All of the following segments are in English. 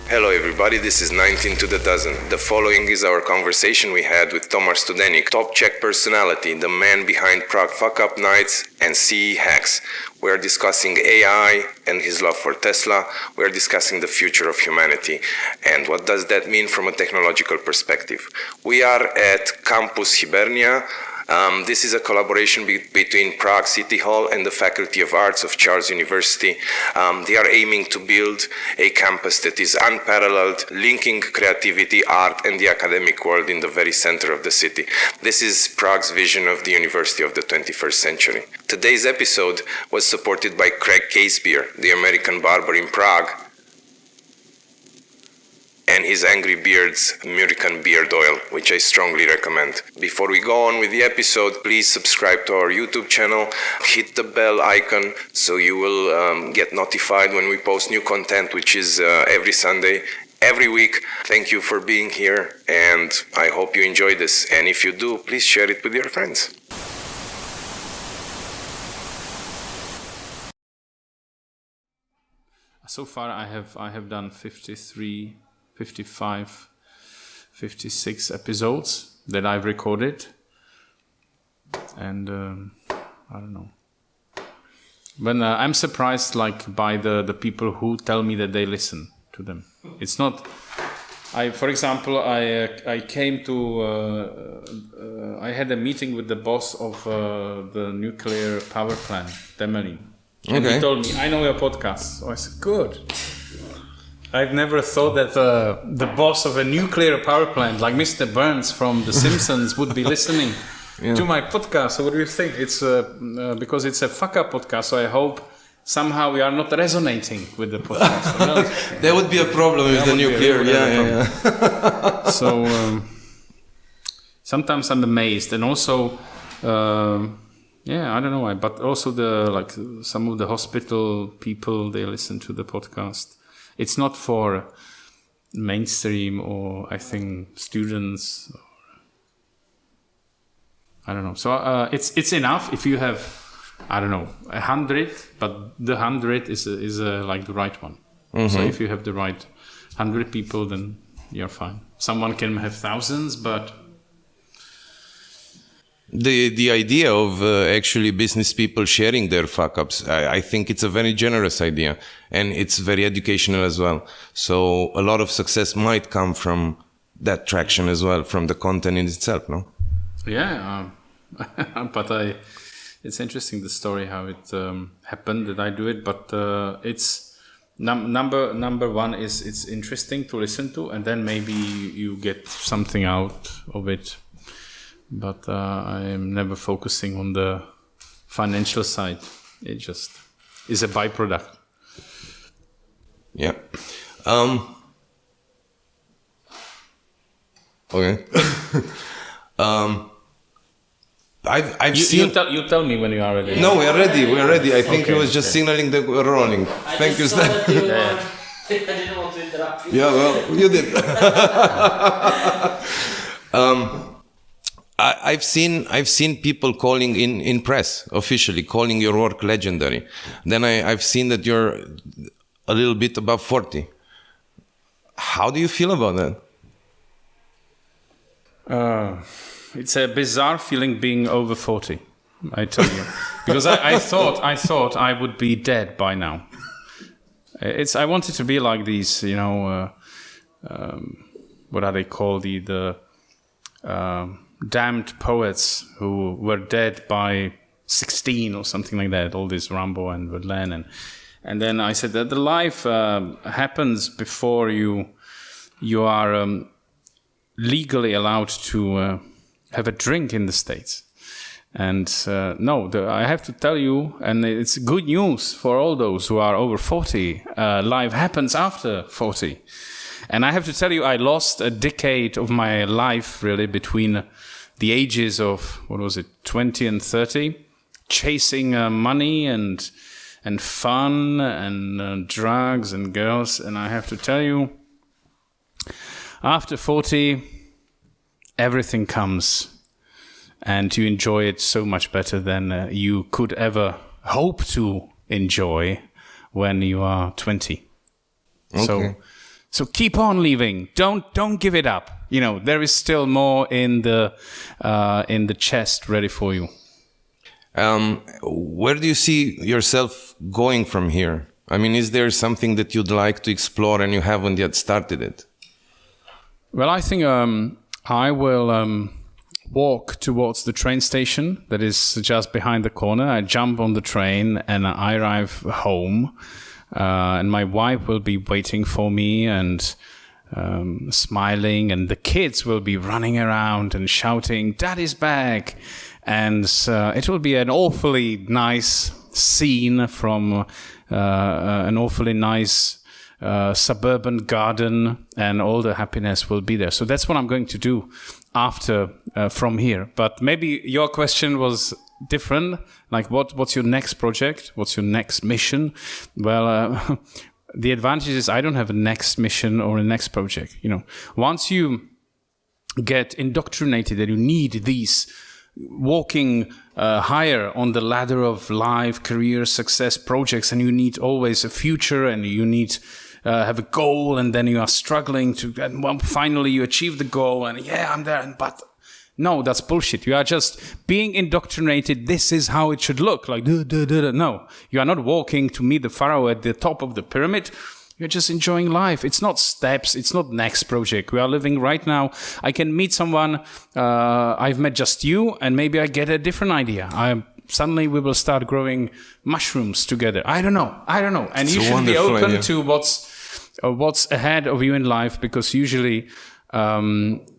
Hello everybody, this is 19 to the dozen. The following is our conversation we had with TOMÁŠ STUDENÍK, top Czech personality, the man behind Prague Fuck-Up Nights and CE Hacks. We are discussing AI and his love for Tesla. We are discussing the future of humanity and what does that mean from a technological perspective. We are at Campus Hibernia. This is a collaboration between Prague City Hall and the Faculty of Arts of Charles University. They are aiming to build a campus that is unparalleled, linking creativity, art, and the academic world in the very center of the city. This is Prague's vision of the University of the 21st century. Today's episode was supported by Craig Casebeer, the American barber in Prague, and his Angry Beards American Beard Oil, which I strongly recommend. Before we go on with the episode, please subscribe to our YouTube channel, hit the bell icon so you will get notified when we post new content, which is every Sunday, every week. Thank you for being here, and I hope you enjoy this. And if you do, please share it with your friends. So far I have done 53, 55, 56 episodes that I've recorded, and I don't know. But I'm surprised, by the people who tell me that they listen to them. It's not. For example, I came to. I had a meeting with the boss of the nuclear power plant, Temelín. And he told me, "I know your podcast." So I said, "Good." I've never thought that the boss of a nuclear power plant, like Mr. Burns from The Simpsons, would be listening to my podcast. So what do you think? It's because it's a fuck-up podcast, so I hope somehow we are not resonating with the podcast. There would be a problem with the nuclear. Yeah. So sometimes I'm amazed, and also, I don't know why, but also some of the hospital people, they listen to the podcast. It's not for mainstream or I think students. I don't know. So it's enough if you have, I don't know, 100, but the 100 is like the right one. Mm-hmm. So if you have the right 100 people, then you're fine. Someone can have thousands, but the idea of actually business people sharing their fuck-ups, I think it's a very generous idea, and it's very educational as well. So a lot of success might come from that traction as well, from the content in itself, no? Yeah, but it's interesting, the story, how it happened that I do it, but it's number one is it's interesting to listen to, and then maybe you get something out of it. But I'm never focusing on the financial side. It just is a byproduct. Yeah. Okay. I've seen. You tell me when you are ready. No, we are ready. We are ready. I think he was just signaling that we're rolling. Thank you, Stan. I didn't want to interrupt you. Yeah, well, you did. I've seen people calling in press, officially calling your work legendary. Then I've seen that you're a little bit above 40. How do you feel about that? It's a bizarre feeling being over 40, I tell you, because I thought I would be dead by now. I wanted to be like these, what are they called, the damned poets who were dead by 16 or something like that, all this Rimbaud and Verlaine, and then I said that the life happens before you are legally allowed to have a drink in the States. And I have to tell you, and it's good news for all those who are over 40, life happens after 40. And I have to tell you, I lost a decade of my life, really, between the ages of, 20 and 30, chasing money and fun and drugs and girls. And I have to tell you, after 40, everything comes, and you enjoy it so much better than you could ever hope to enjoy when you are 20. Okay. So keep on leaving. Don't give it up. There is still more in the chest ready for you. Where do you see yourself going from here? I mean, is there something that you'd like to explore and you haven't yet started it? Well, I think I will walk towards the train station that is just behind the corner. I jump on the train and I arrive home. And my wife will be waiting for me and smiling, and the kids will be running around and shouting, "Daddy's back!" And it will be an awfully nice scene from an awfully nice suburban garden, and all the happiness will be there. So that's what I'm going to do after from here. But maybe your question was different, like what's your next project, what's your next mission? Well, the advantage is I don't have a next mission or a next project. Once you get indoctrinated that you need these walking higher on the ladder of life, career, success, projects, and you need always a future, and you need have a goal, and then you are struggling and well, finally you achieve the goal, and yeah, I'm there, but no, that's bullshit. You are just being indoctrinated. This is how it should look. Like, no, you are not walking to meet the pharaoh at the top of the pyramid. You're just enjoying life. It's not steps. It's not next project. We are living right now. I can meet someone. I've met just you, and maybe I get a different idea. Suddenly we will start growing mushrooms together. I don't know. And you should be open idea to what's ahead of you in life, because usually,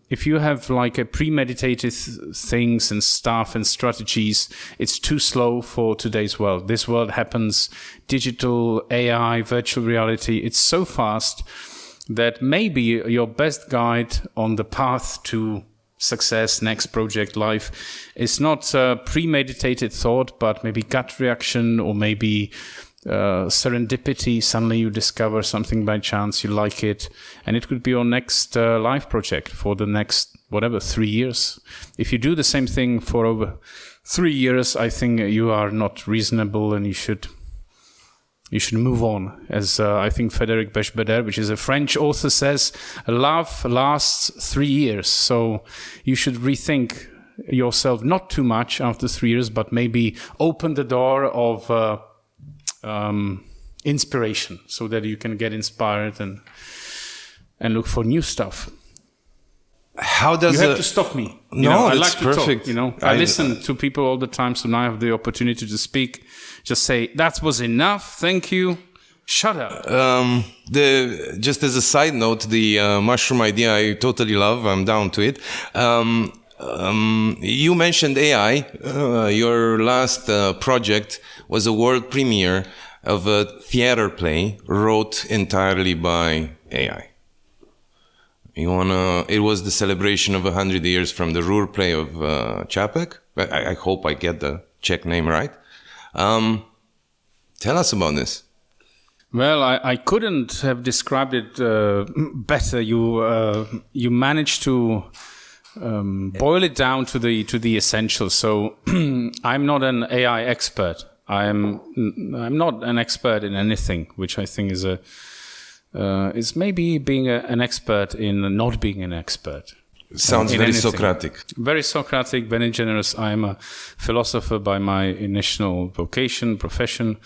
if you have like a premeditated things and stuff and strategies, it's too slow for today's world. This world happens, digital, AI, virtual reality. It's so fast that maybe your best guide on the path to success, next project, life is not premeditated thought, but maybe gut reaction, or maybe serendipity. Suddenly you discover something by chance, you like it, and it could be your next life project for the next 3 years. If you do the same thing for over 3 years, I think you are not reasonable, and you should move on. As I think Frédéric Bechbeder, which is a French author, says, love lasts 3 years. So you should rethink yourself, not too much after 3 years, but maybe open the door of inspiration, so that you can get inspired and look for new stuff. How does you have to stop me? No, I that's like to perfect. Talk, I listen to people all the time, so now I have the opportunity to speak. Just say, that was enough, thank you, shut up. Just as a side note, the mushroom idea I totally love. I'm down to it. You mentioned AI. Your last project was a world premiere of a theater play wrote entirely by AI. It was the celebration of 100 years from the Ruhr play of Čapek. I hope I get the Czech name right. Tell us about this. Well, I couldn't have described it better. You managed to boil it down to the essentials. So I'm not an AI expert. I'm not an expert in anything, which I think is maybe being an expert in not being an expert. Sounds very anything. Socratic. Very Socratic, very generous. I'm a philosopher by my initial profession.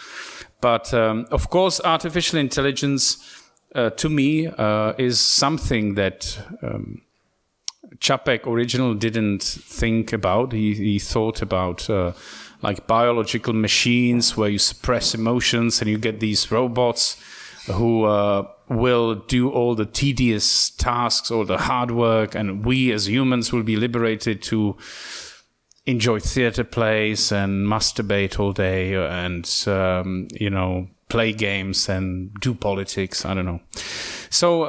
But of course, artificial intelligence to me is something that Čapek original didn't think about. He thought about like biological machines where you suppress emotions and you get these robots who will do all the tedious tasks, all the hard work, and we as humans will be liberated to enjoy theater plays and masturbate all day and, play games and do politics. I don't know. So,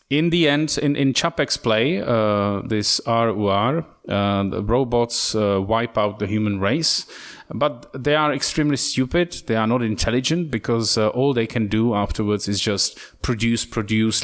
in the end, in Čapek's play, this RUR, the robots wipe out the human race, but they are extremely stupid. They are not intelligent, because all they can do afterwards is just produce,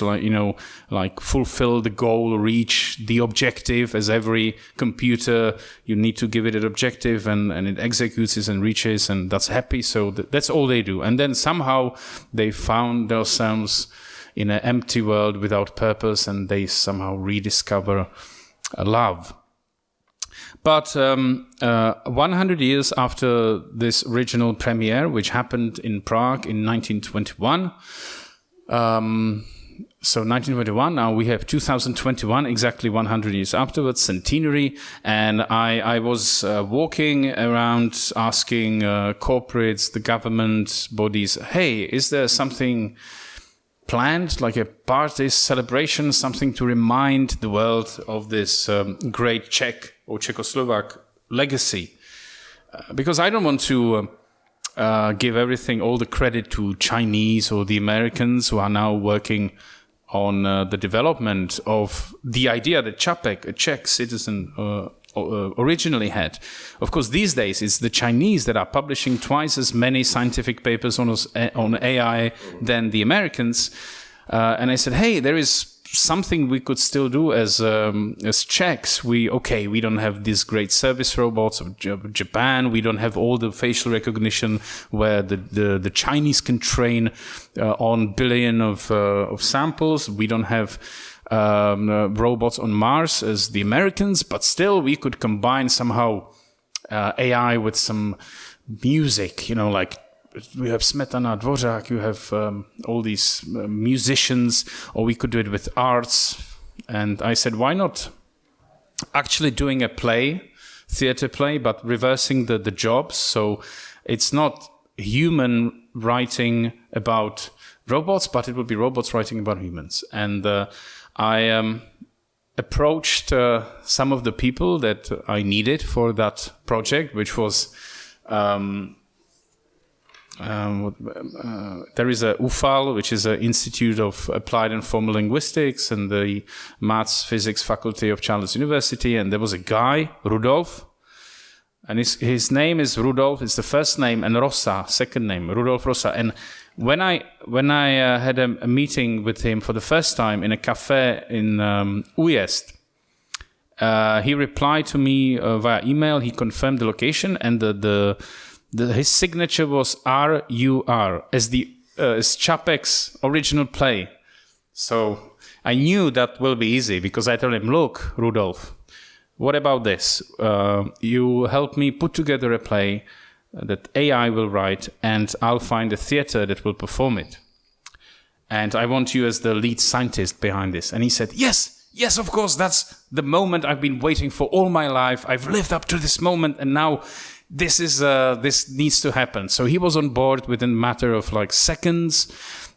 like fulfill the goal, reach the objective. As every computer, you need to give it an objective, and it executes it and reaches, and that's happy. So that's all they do. And then somehow they found themselves in an empty world without purpose, and they somehow rediscover love. But 100 years after this original premiere, which happened in Prague in 1921, so 1921, now we have 2021, exactly 100 years afterwards, centenary, and I was walking around asking corporates, the government bodies, hey, is there something planned, like a party celebration, something to remind the world of this great Czech or Czechoslovak legacy? Because I don't want to give all the credit to Chinese or the Americans who are now working on the development of the idea that Čapek, a Czech citizen, originally had. Of course, these days it's the Chinese that are publishing twice as many scientific papers on AI than the Americans. And I said, hey, there is something we could still do as Czechs. We don't have these great service robots of Japan. We don't have all the facial recognition where the Chinese can train on billion of samples. We don't have robots on Mars as the Americans, but still we could combine somehow AI with some music, like we have Smetana, Dvořák, you have all these musicians, or we could do it with arts. And I said, why not actually doing a theater play, but reversing the jobs? So it's not human writing about robots, but it will be robots writing about humans. And I approached some of the people that I needed for that project, which was there is a UFAL, which is an Institute of Applied and Formal Linguistics, and the Maths Physics Faculty of Charles University, and there was a guy, Rudolf, and his name is Rudolf, it's the first name, and Rosa, second name, Rudolf Rosa. And when I had a meeting with him for the first time in a cafe in Újezd, he replied to me via email, he confirmed the location, and his signature was RUR as Čapek's original play. So I knew that will be easy because I told him, look, Rudolf, what about this? You help me put together a play that AI will write, and I'll find a theater that will perform it. And I want you as the lead scientist behind this. And he said, yes, of course, that's the moment I've been waiting for all my life. I've lived up to this moment, and now this needs to happen. So he was on board within a matter of like seconds,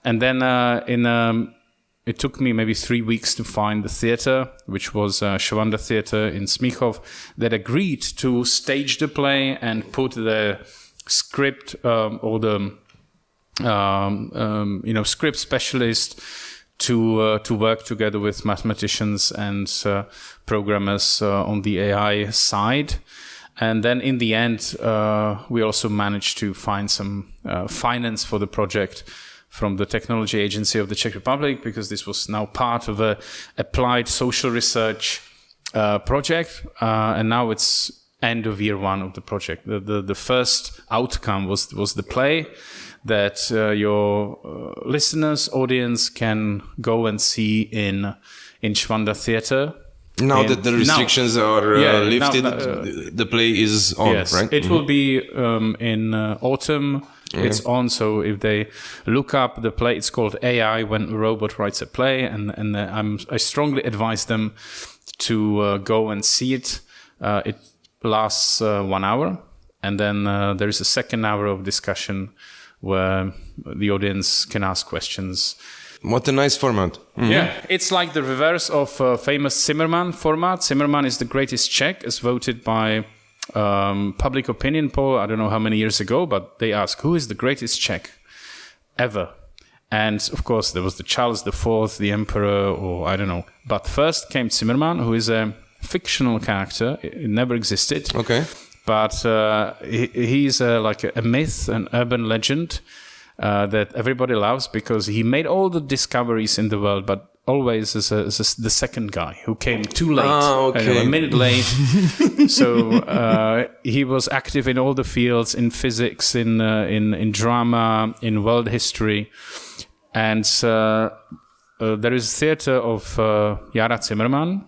and then it took me maybe 3 weeks to find the theater, which was Švanda Theater in Smíchov, that agreed to stage the play and put the script or the script specialist to work together with mathematicians and programmers on the AI side. And then in the end, we also managed to find some finance for the project from the Technology Agency of the Czech Republic, because this was now part of a applied social research project. And now it's end of year one of the project. The first outcome was the play that your listeners, audience can go and see in Švanda Theater. Now that the restrictions are lifted, the play is on, yes, right? It will be in autumn. It's on, so if they look up the play, it's called AI When a Robot Writes a Play, and I strongly advise them to go and see it. It lasts 1 hour, and then there is a second hour of discussion where the audience can ask questions. What a nice format. Mm-hmm. Yeah, it's like the reverse of famous Zimmerman format. Zimmerman is the greatest Czech, as voted by public opinion poll, I don't know how many years ago, but they ask, who is the greatest Czech ever? And of course, there was the Charles IV, the Emperor, or I don't know. But first came Zimmerman, who is a fictional character. It never existed. Okay. But he's like a myth, an urban legend that everybody loves, because he made all the discoveries in the world, but always as the second guy who came too late, a minute late. So he was active in all the fields, in physics, in drama, in world history, and there is theater of Jara Zimmermann,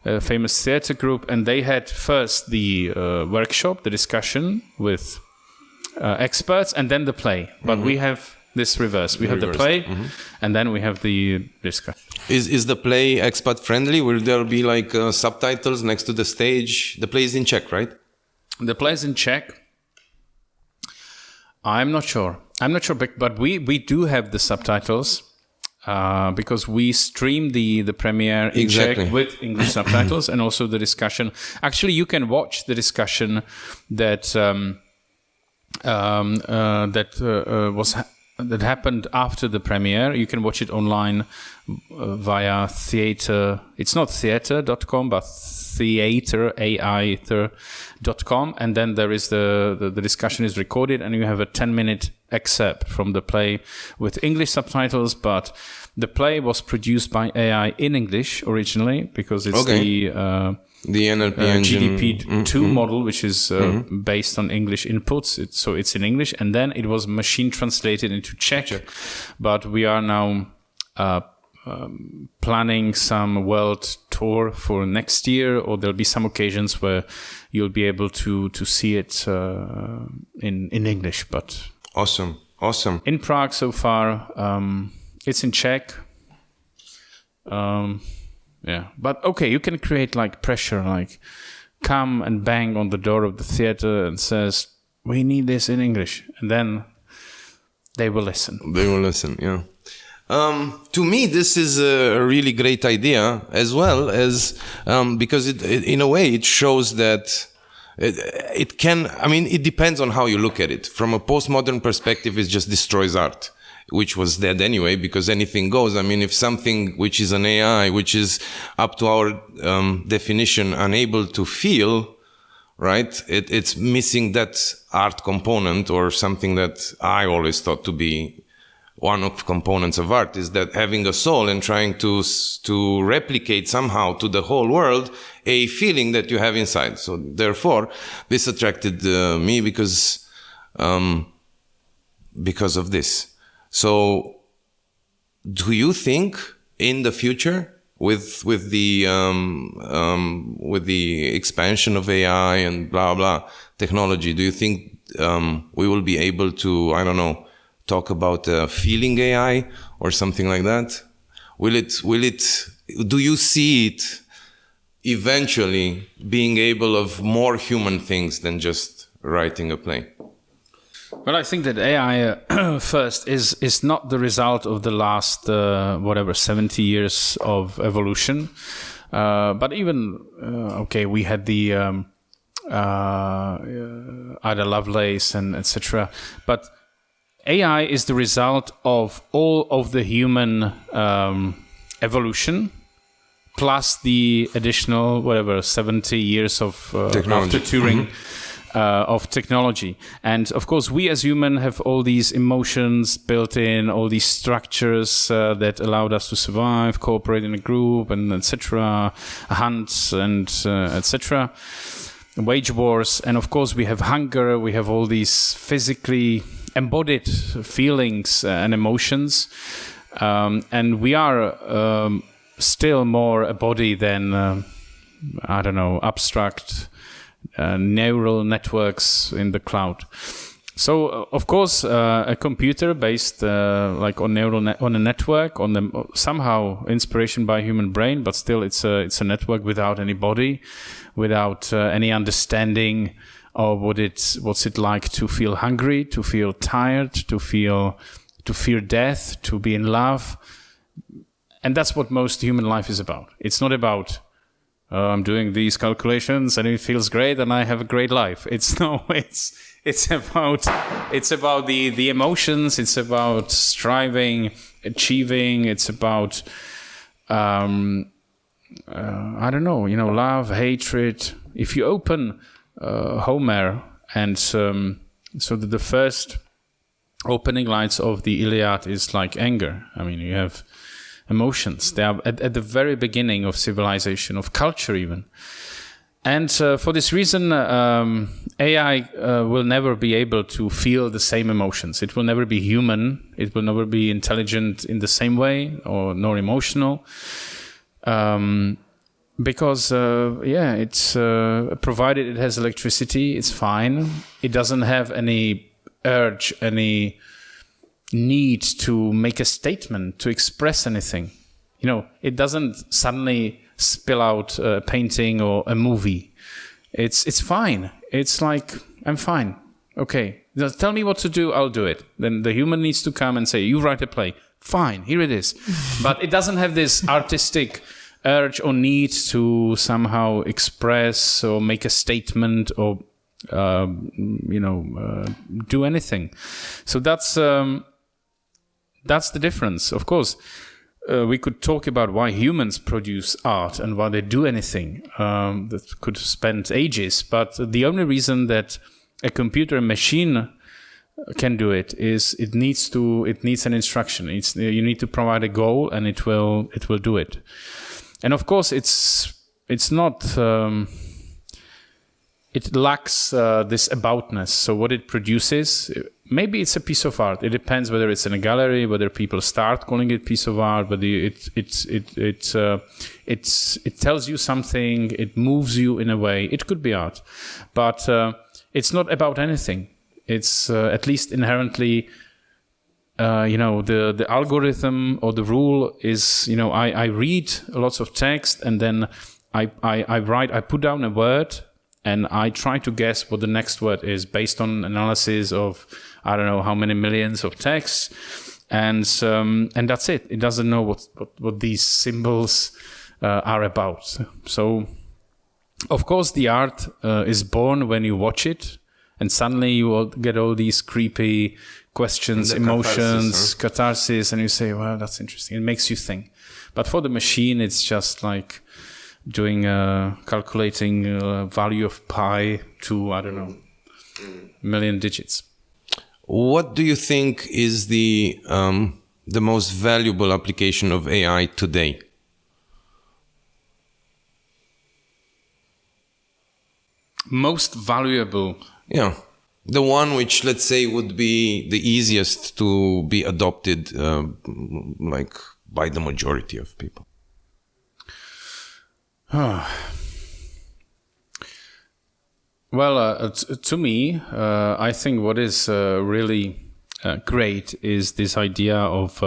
a famous theater group, and they had first the workshop, the discussion with experts, and then the play. But we have this reverse. We have the play, and then we have the discussion. Is the play expat friendly? Will there be like subtitles next to the stage? The play is in Czech, right? The play is in Czech. I'm not sure, but we do have the subtitles because we stream the premiere in Czech with English subtitles, and also the discussion. Actually, you can watch the discussion that that happened after the premiere. You can watch it online via THEAITRE. It's not theatre.com, but THEAITRE.com, and then there is the discussion is recorded, and you have a 10-minute excerpt from the play with English subtitles. But the play was produced by AI in English originally, because it's the NLP engine. GDP2 model, which is based on English inputs. So it's in English, and then it was machine translated into Czech. But we are now planning some world tour for next year, or there'll be some occasions where you'll be able to see it in English. But awesome. In Prague so far, it's in Czech. Yeah, but okay, you can create like pressure, like come and bang on the door of the theater and says, we need this in English. And then they will listen. Yeah. To me, this is a really great idea, as well as because it in a way it shows that it can. I mean, it depends on how you look at it. From a postmodern perspective, it just destroys art, which was dead anyway, because anything goes. I mean, if something which is an AI, which is up to our definition, unable to feel, right? It's missing that art component, or something that I always thought to be one of components of art, is that having a soul and trying to replicate somehow to the whole world a feeling that you have inside. So therefore, this attracted me because of this. So, do you think in the future, with the expansion of AI and blah blah technology, do you think we will be able to, I don't know, talk about feeling AI or something like that? Will it? Do you see it eventually being able of more human things than just writing a play? Well, I think that AI first is not the result of the last 70 years of evolution, but even we had the Ada Lovelace and etc. But AI is the result of all of the human evolution, plus the additional 70 years of after Turing. Of technology. And of course, we as humans have all these emotions built in, all these structures that allowed us to survive, cooperate in a group, and etc., hunts and etc., wage wars. And of course, we have hunger, we have all these physically embodied feelings and emotions. And we are still more a body than, abstract neural networks in the cloud. So, of course, a computer based on on a network, somehow inspiration by human brain, but still it's a network without any body, without any understanding of what's it like to feel hungry, to feel tired, to fear death, to be in love. And that's what most human life is about. It's not about I'm doing these calculations and it feels great and I have a great life. It's about the emotions. It's about striving, achieving. It's about love, hatred. If you open Homer and so that the first opening lines of the Iliad is like anger. I mean, you have emotions. They are at the very beginning of civilization, of culture even. And for this reason, AI will never be able to feel the same emotions. It will never be human. It will never be intelligent in the same way, or nor emotional. Because, it's provided it has electricity, it's fine. It doesn't have any urge, any need to make a statement, to express anything. It doesn't suddenly spill out a painting or a movie. It's fine. It's like, I'm fine. Okay, just tell me what to do, I'll do it. Then the human needs to come and say, you write a play. Fine, here it is. But it doesn't have this artistic urge or need to somehow express or make a statement or, do anything. So that's the difference. Of course, we could talk about why humans produce art and why they do anything. That could spend ages. But the only reason that a computer, a machine can do it is it needs an instruction. You need to provide a goal, and it will do it. And of course, it's not. It lacks this aboutness. So what it produces, maybe it's a piece of art. It depends whether it's in a gallery, whether people start calling it piece of art, whether it tells you something, it moves you in a way. It could be art, but it's not about anything. It's at least inherently, the algorithm or the rule is, I read lots of text, and then I put down a word, and I try to guess what the next word is based on analysis of, I don't know how many millions of texts, and that's it. It doesn't know what these symbols are about. So, of course, the art is born when you watch it, and suddenly you will get all these creepy questions, emotions, catharsis, and you say, well, that's interesting. It makes you think. But for the machine, it's just like doing calculating value of pi to, I don't know, million digits. What do you think is the most valuable application of AI today? Most valuable? Yeah. The one which, let's say, would be the easiest to be adopted by the majority of people. Well, to me, I think what is really great is this idea of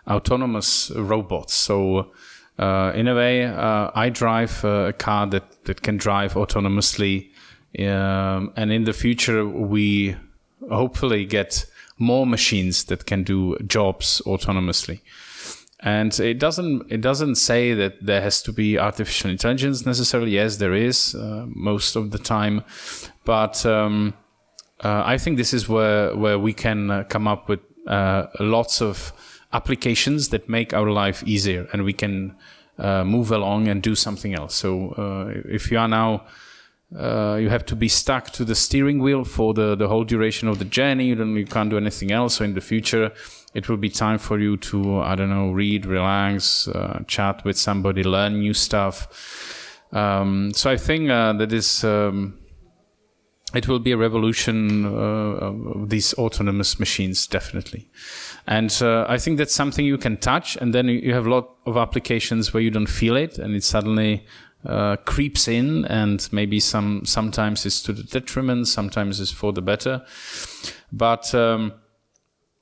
autonomous robots. So, in a way, I drive a car that can drive autonomously, and in the future, we hopefully get more machines that can do jobs autonomously. And it doesn't say that there has to be artificial intelligence necessarily. Yes, there is most of the time, but I think this is where we can come up with lots of applications that make our life easier, and we can move along and do something else. So if you are now you have to be stuck to the steering wheel for the whole duration of the journey, you can't do anything else. So in the future, it will be time for you to, I don't know, read, relax, chat with somebody, learn new stuff. So I think that is, it will be a revolution of these autonomous machines, definitely. And I think that's something you can touch, and then you have a lot of applications where you don't feel it, and it suddenly creeps in, and maybe sometimes it's to the detriment, sometimes it's for the better. But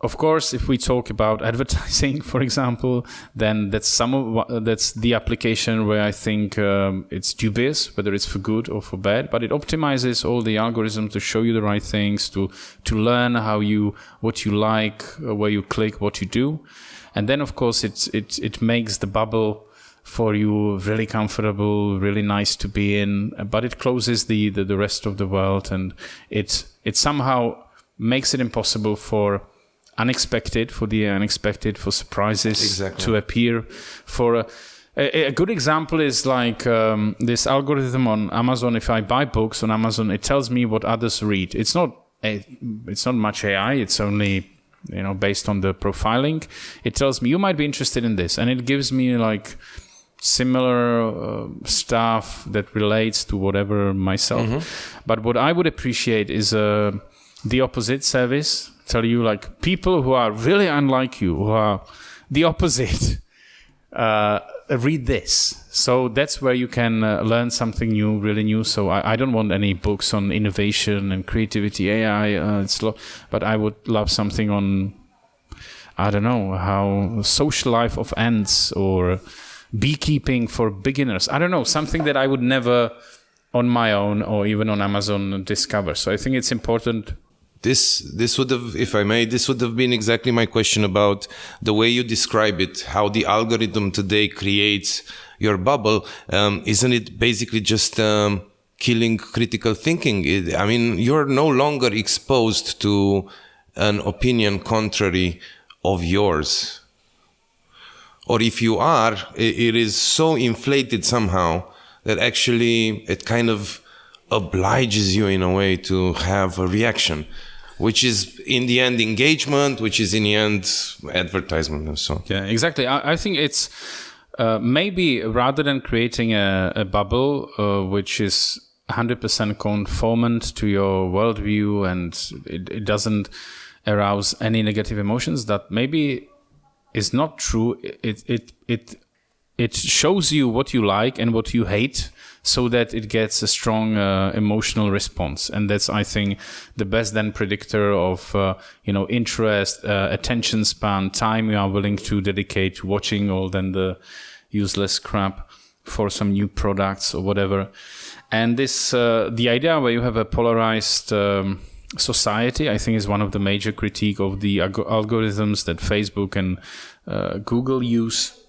of course, if we talk about advertising, for example, then that's the application where I think it's dubious whether it's for good or for bad. But it optimizes all the algorithms to show you the right things, to learn what you like, where you click, what you do, and then of course it makes the bubble for you really comfortable, really nice to be in. But it closes the rest of the world, and it somehow makes it impossible for surprises to appear. For a good example is like this algorithm on Amazon. If I buy books on Amazon, it tells me what others read. It's not much AI. It's only based on the profiling. It tells me you might be interested in this, and it gives me like similar stuff that relates to whatever myself. But what I would appreciate is the opposite service. Tell you, like, people who are really unlike you, who are the opposite, read this. So that's where you can learn something new, really new. So I don't want any books on innovation and creativity, AI, but I would love something on, I don't know, how social life of ants or beekeeping for beginners. I don't know, something that I would never on my own or even on Amazon discover. So I think it's important. This would have, if I may, this would have been exactly my question about the way you describe it, how the algorithm today creates your bubble. Isn't it basically just killing critical thinking? I mean, you're no longer exposed to an opinion contrary of yours. Or if you are, it is so inflated somehow that actually it kind of obliges you in a way to have a reaction, which is in the end engagement, which is in the end advertisement and so on. Yeah, exactly. I think it's maybe rather than creating a bubble which is 100% conformant to your worldview and it doesn't arouse any negative emotions, that maybe is not true. It shows you what you like and what you hate, so that it gets a strong emotional response, and that's, I think, the best then predictor of interest, attention span, time you are willing to dedicate to watching all then the useless crap for some new products or whatever. And this the idea where you have a polarized society, I think, is one of the major critique of the algorithms that Facebook and Google use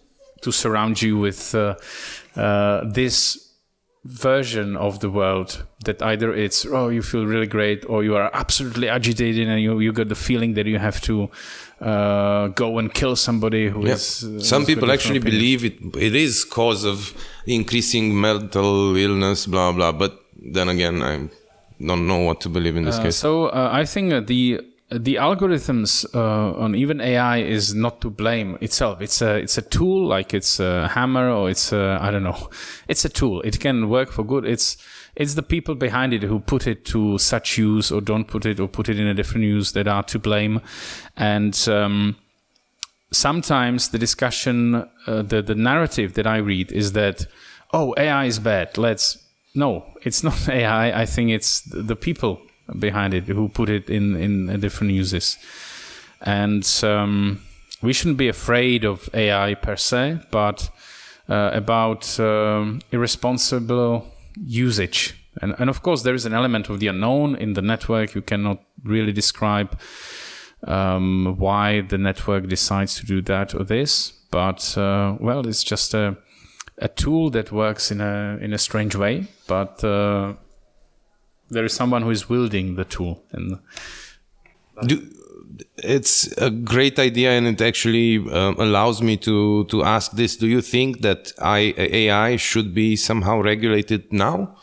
to surround you with this version of the world that either it's, oh, you feel really great, or you are absolutely agitated and you get the feeling that you have to go and kill somebody who is... Some people actually believe it is cause of increasing mental illness, blah, blah. But then again, I don't know what to believe in this case. So I think the algorithms on even AI is not to blame itself. It's a tool, like it's a hammer or it's I don't know. It's a tool. It can work for good. It's the people behind it who put it to such use or don't put it, or put it in a different use, that are to blame. And sometimes the discussion, the narrative that I read is that, oh, AI is bad. No, it's not AI. I think it's the people behind it who put it in different uses. And we shouldn't be afraid of AI per se, but about irresponsible usage. And of course, there is an element of the unknown in the network. You cannot really describe why the network decides to do that or this. But, well, it's just a tool that works in a strange way. But there is someone who is wielding the tool. And it's a great idea, and it actually allows me to ask this. Do you think that AI should be somehow regulated now?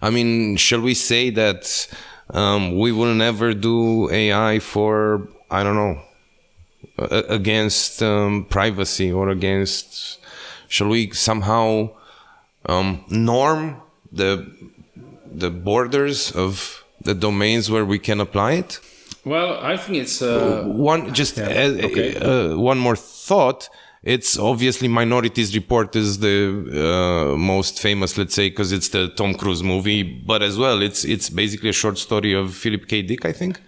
I mean, shall we say that we will never do AI for, I don't know, against privacy or against... Shall we somehow norm the borders of the domains where we can apply it? Well, I think it's one more thought. It's obviously Minorities Report is the most famous, let's say, because it's the Tom Cruise movie, but as well it's basically a short story of Philip K. Dick, I think,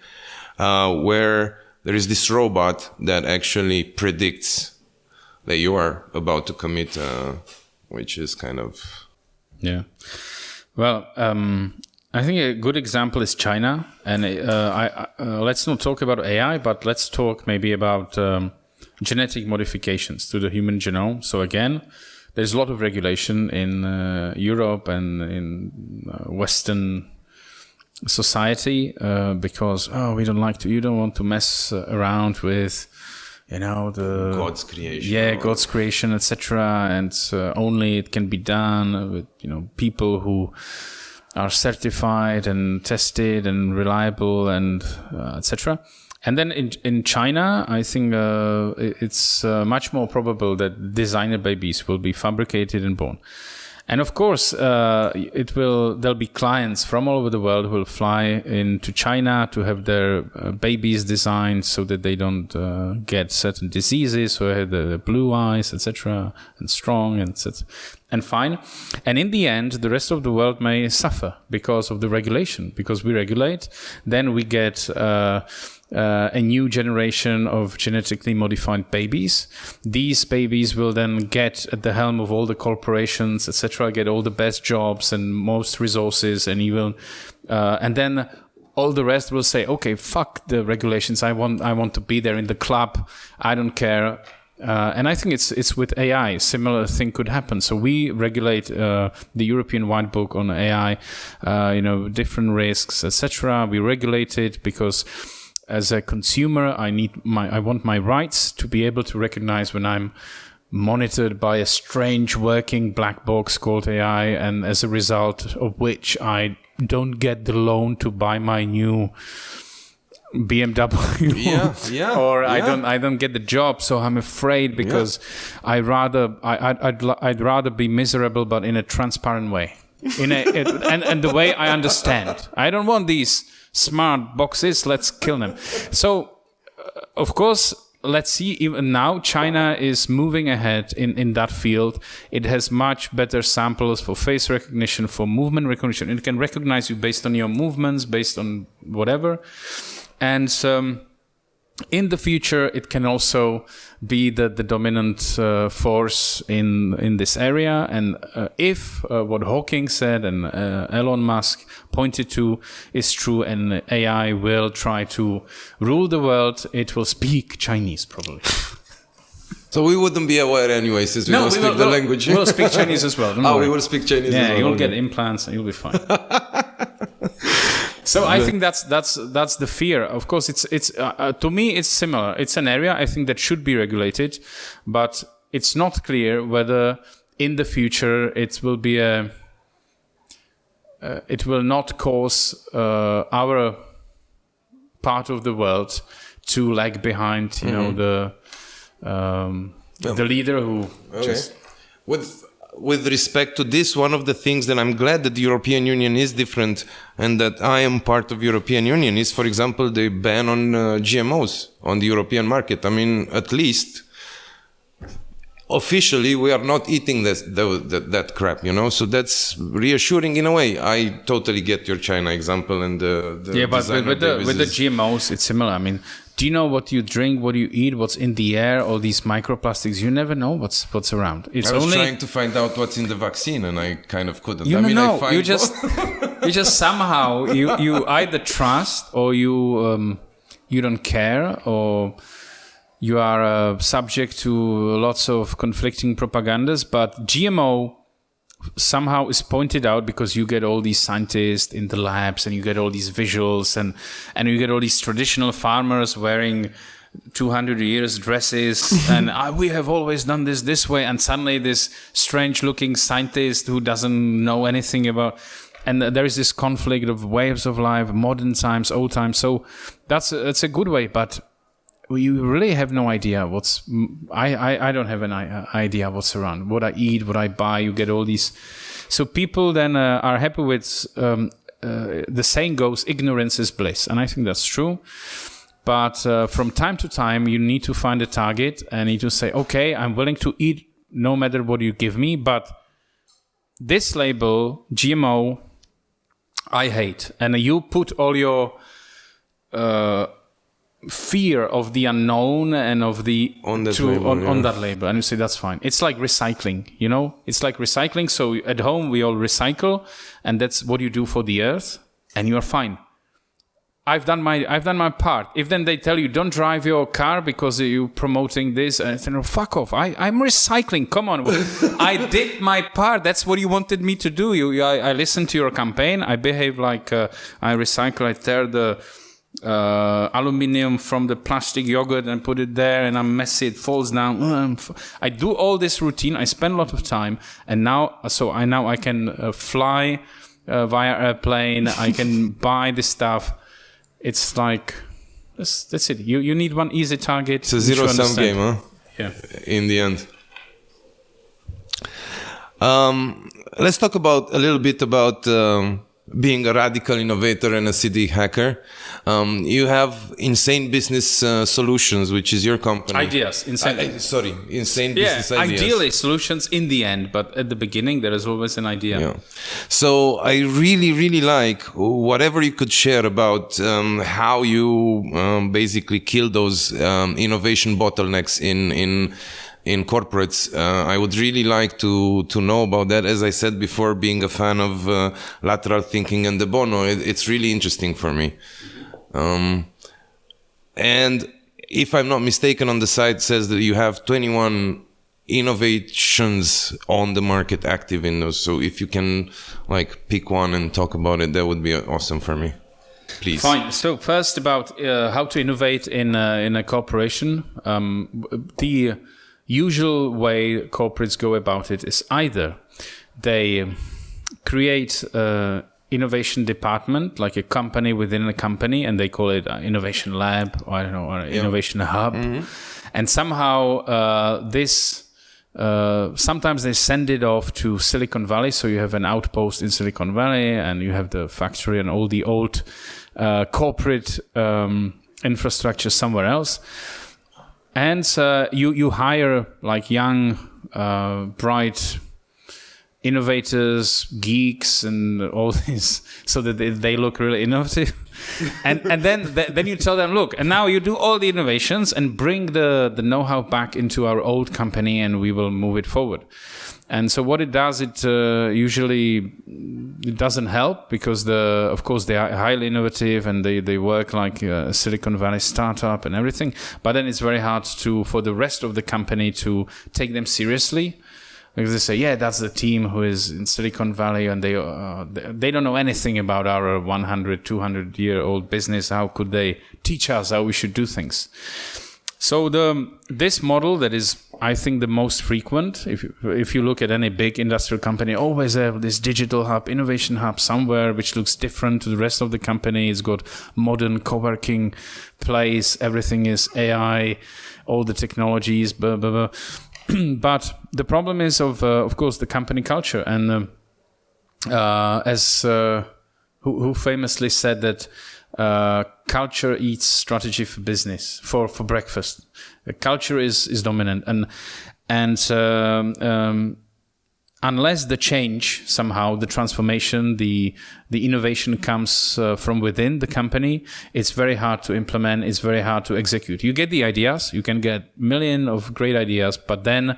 where there is this robot that actually predicts that you are about to commit, which is kind of... Yeah. Well, I think a good example is China. And let's not talk about AI, but let's talk maybe about genetic modifications to the human genome. So again, there's a lot of regulation in Europe and in Western society because, oh, you don't want to mess around with... the God's creation. Yeah, God's creation, etc. And only it can be done with, people who are certified and tested and reliable and etc. And then in China, I think it's much more probable that designer babies will be fabricated and born. And of course, there'll be clients from all over the world who will fly into China to have their babies designed so that they don't get certain diseases, or have the blue eyes, etc., and strong, and fine. And in the end, the rest of the world may suffer because of the regulation, because we regulate. Then we get a new generation of genetically modified babies. These babies will then get at the helm of all the corporations, etc., get all the best jobs and most resources, and even and then all the rest will say, okay, fuck the regulations. I want to be there in the club. I don't care. And I think it's with AI, similar thing could happen. So we regulate the European White Book on AI, different risks, etc. We regulate it because as a consumer, I want my rights to be able to recognize when I'm monitored by a strange working black box called AI, and as a result of which I don't get the loan to buy my new BMW, or I don't get the job, so I'm afraid because I'd rather be miserable, but in a transparent way, and the way I understand. I don't want these smart boxes. Let's kill them. So, of course, let's see. Even now, China is moving ahead in that field. It has much better samples for face recognition, for movement recognition. It can recognize you based on your movements, based on whatever. And in the future, it can also be the dominant force in this area. And if what Hawking said and Elon Musk pointed to is true, and AI will try to rule the world, it will speak Chinese probably. So we wouldn't be aware anyway, since we don't speak the language. We'll speak Chinese as well. We will speak Chinese as well. Yeah, you'll get implants and you'll be fine. So I think that's the fear. Of course, it's to me it's similar. It's an area I think that should be regulated, but it's not clear whether in the future it will be it will not cause our part of the world to lag behind. You know, the leader who just With respect to this, one of the things that I'm glad that the European Union is different and that I am part of European Union is, for example, the ban on GMOs on the European market. I mean, at least officially we are not eating that crap, you know. So that's reassuring in a way. I totally get your China example and the but with the GMOs, it's similar. I mean, do you know what you drink, what you eat, what's in the air, all these microplastics? You never know what's around. I was trying to find out what's in the vaccine, and I kind of couldn't. You just somehow you either trust or you don't care, or you are subject to lots of conflicting propagandas. But GMO somehow is pointed out because you get all these scientists in the labs, and you get all these visuals, and you get all these traditional farmers wearing 200 years dresses and we have always done this way, and suddenly this strange looking scientist who doesn't know anything about, and there is this conflict of waves of life, modern times, old times. So that's a good way, but you really have no idea I don't have an idea what's around, what I eat, what I buy. You get all these, so people then are happy with the saying goes, ignorance is bliss, and I think that's true. But from time to time you need to find a target and need to say, okay, I'm willing to eat no matter what you give me, but this label GMO I hate, and you put all your fear of the unknown and of the on that label, and you say that's fine. It's like recycling, you know. It's like recycling. So at home we all recycle, and that's what you do for the earth, and you are fine. I've done my part. If then they tell you don't drive your car because you're promoting this, and I say, no, fuck off. I'm recycling. Come on, I did my part. That's what you wanted me to do. I listened to your campaign. I behave like I recycle. I tear the aluminium from the plastic yogurt and put it there, and I'm messy, it falls down. I do all this routine. I spend a lot of time, and now I can fly via airplane. I can buy this stuff. It's like That's it. You need one easy target. It's a zero-sum game, huh? Yeah. In the end. Let's talk a little bit about being a radical innovator and a city hacker. You have Insane Business Solutions, which is your company. Ideas. Insane Business Ideas. Ideally solutions in the end, but at the beginning there is always an idea. Yeah. So I really, really like whatever you could share about how you basically kill those innovation bottlenecks in corporates. I would really like to know about that. As I said before, being a fan of lateral thinking and de Bono, it's really interesting for me. And if I'm not mistaken, on the site says that you have 21 innovations on the market active in those. So if you can pick one and talk about it, that would be awesome for me. Please. Fine. So first about how to innovate in a corporation. The usual way corporates go about it is either they create innovation department, like a company within a company, and they call it innovation lab, or I don't know, or innovation hub. And somehow sometimes they send it off to Silicon Valley. So you have an outpost in Silicon Valley, and you have the factory and all the old corporate infrastructure somewhere else. And you hire young, bright innovators, geeks, and all this, so that they look really innovative. and then you tell them, look, and now you do all the innovations and bring the know-how back into our old company, and we will move it forward. And so what it does, it doesn't help, because of course they are highly innovative and they work like a Silicon Valley startup and everything. But then it's very hard for the rest of the company to take them seriously, because they say, yeah, that's the team who is in Silicon Valley, and they don't know anything about our 100, 200-year-old business. How could they teach us how we should do things? So this model that is, I think, the most frequent, if you look at any big industrial company, always have this digital hub, innovation hub somewhere, which looks different to the rest of the company. It's got modern co-working place, everything is AI, all the technologies, blah, blah, blah. But the problem is, of course, the company culture. And who famously said that culture eats strategy for business, for breakfast. Culture is dominant, and unless the change somehow, the transformation, the innovation comes from within the company, it's very hard to implement. It's very hard to execute. You get the ideas, you can get million of great ideas, but then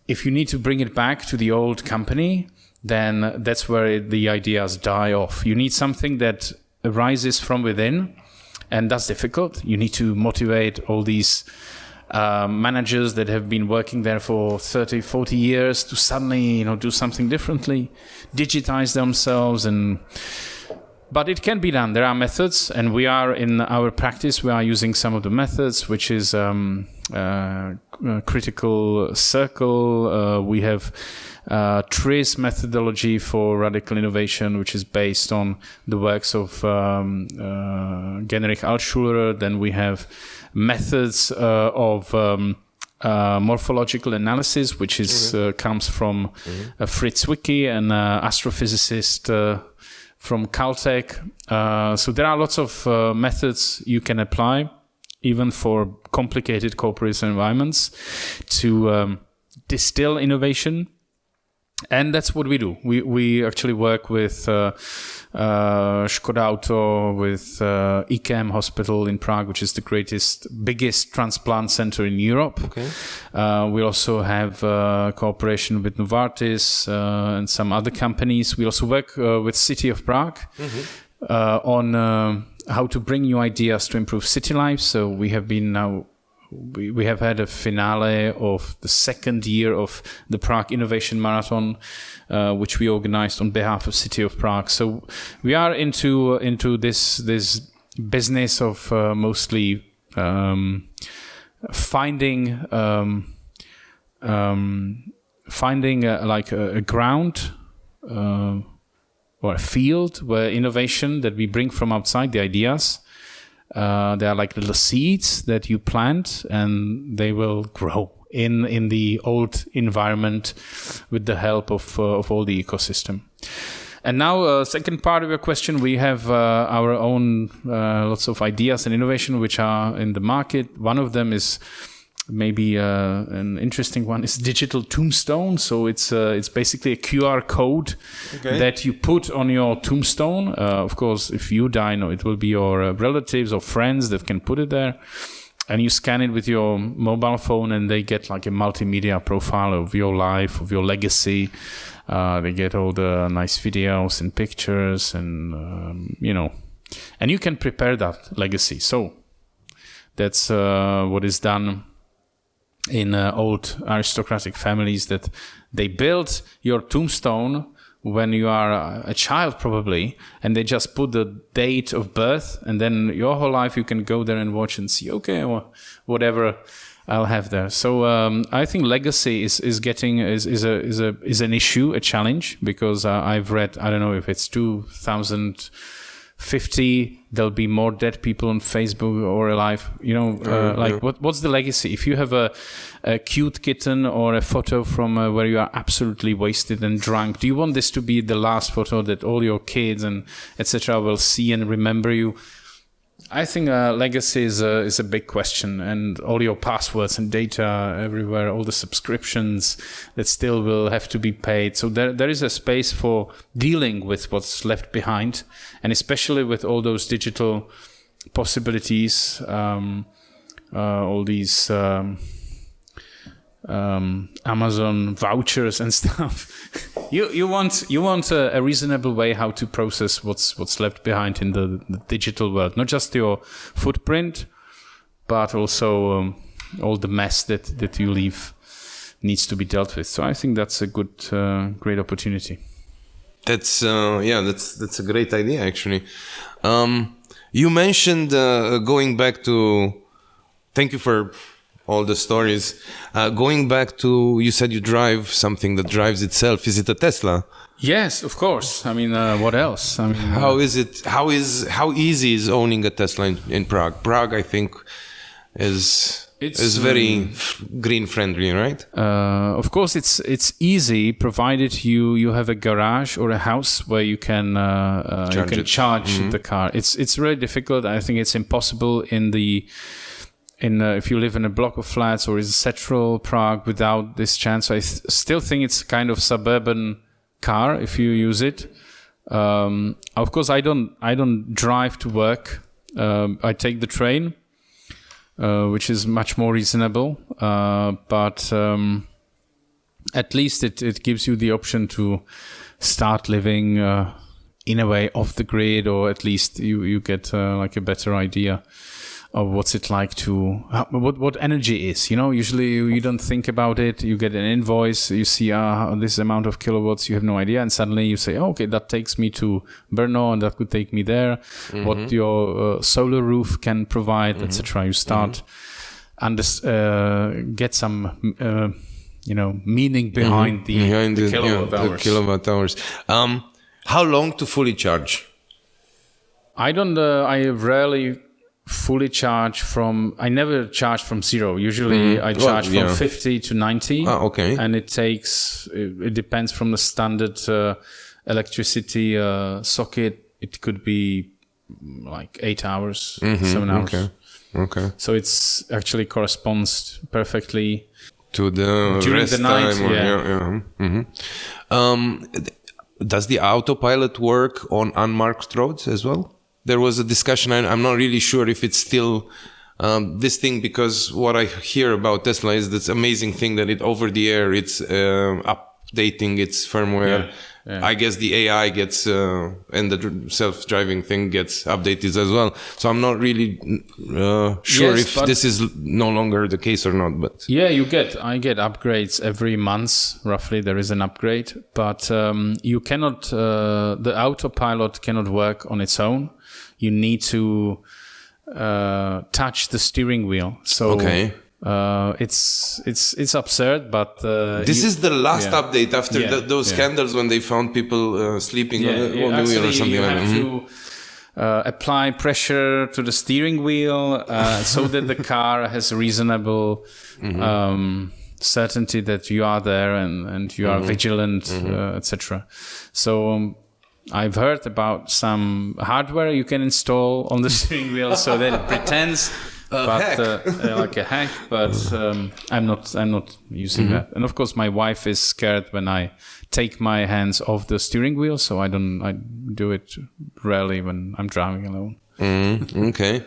if you need to bring it back to the old company, then that's where the ideas die off. You need something that arises from within, and that's difficult. You need to motivate all these managers that have been working there for 30, 40 years to suddenly, do something differently, digitize themselves. But it can be done. There are methods, and we are in our practice, we are using some of the methods, which is critical circle. We have TRIZ methodology for radical innovation, which is based on the works of Genrich Altschuler. Then we have methods of morphological analysis, which is comes from Fritz Zwicky, an astrophysicist from Caltech. So there are lots of methods you can apply, even for complicated corporate environments, to distill innovation. And that's what we do. We actually work with Škoda Auto, with IKEM Hospital in Prague, which is the biggest transplant center in Europe. Okay. We also have cooperation with Novartis and some other companies. We also work with City of Prague on how to bring new ideas to improve city life. So we have had a finale of the second year of the Prague Innovation Marathon, which we organized on behalf of City of Prague. So we are into this business of mostly finding a ground or a field where innovation that we bring from outside, the ideas, They are like little seeds that you plant, and they will grow in the old environment with the help of all the ecosystem. And now, second part of your question, we have our own lots of ideas and innovation which are in the market. One of them is maybe an interesting one is digital tombstone. So it's basically a QR code that you put on your tombstone. Of course, if you die, no, it will be your relatives or friends that can put it there. And you scan it with your mobile phone, and they get like a multimedia profile of your life, of your legacy. They get all the nice videos and pictures, and and you can prepare that legacy. So that's what is done in old aristocratic families, that they build your tombstone when you are a child probably, and they just put the date of birth, and then your whole life you can go there and watch and see, okay, well, whatever I'll have there. So I think legacy is an issue, a challenge, because I've read, I don't know if it's 2050 there'll be more dead people on Facebook or alive. What's the legacy? If you have a cute kitten or a photo from where you are absolutely wasted and drunk, do you want this to be the last photo that all your kids and etc. will see and remember you? I think legacy is a big question, and all your passwords and data everywhere, all the subscriptions that still will have to be paid. So there is a space for dealing with what's left behind, and especially with all those digital possibilities, all these Amazon vouchers and stuff. You want a reasonable way how to process what's left behind in the digital world, not just your footprint, but also all the mess that you leave needs to be dealt with. So I think that's a good, great opportunity. That's a great idea actually. You mentioned going back to. Thank you for all the stories. Going back to, you said you drive something that drives itself. Is it a Tesla? Yes, of course. I mean, what else? I mean, how is it? How easy is owning a Tesla in Prague? Prague, I think, is very green friendly, right? Of course, it's easy provided you have a garage or a house where you can charge the car. It's really difficult. I think it's impossible if you live in a block of flats or in central Prague without this chance. I still think it's kind of suburban car if you use it. Of course, I don't drive to work. I take the train, which is much more reasonable. But at least it gives you the option to start living in a way off the grid, or at least you get like a better idea of what's it like to what energy is. Usually you don't think about it. You get an invoice, you see this amount of kilowatts, you have no idea, and suddenly you say, okay, that takes me to Brno, and that could take me there. What your solar roof can provide, etc. You start get some meaning behind the kilowatt hours. The kilowatt hours. How long to fully charge? I rarely fully charge I never charge from zero. Usually I charge from 50 to 90. Okay. And it depends from the standard electricity socket. It could be like 8 hours, 7 hours. Okay. So it's actually corresponds perfectly to the during rest the night. Time. Does the autopilot work on unmarked roads as well? There was a discussion, I'm not really sure if it's still this thing, because what I hear about Tesla is this amazing thing that over the air, it's updating its firmware. Yeah. I guess the AI gets, and the self-driving thing gets updated as well. So I'm not really sure if this is no longer the case or not. But yeah, I get upgrades every month, roughly. There is an upgrade, but you cannot, the autopilot cannot work on its own. You need to touch the steering wheel. So it's absurd, but this is the last update after those scandals when they found people sleeping on the wheel or something like that. apply pressure to the steering wheel so that the car has reasonable certainty that you are there and you are vigilant, etc. So I've heard about some hardware you can install on the steering wheel so that it pretends like a hack, but I'm not using that. And of course, my wife is scared when I take my hands off the steering wheel, so I do it rarely when I'm driving alone. Okay.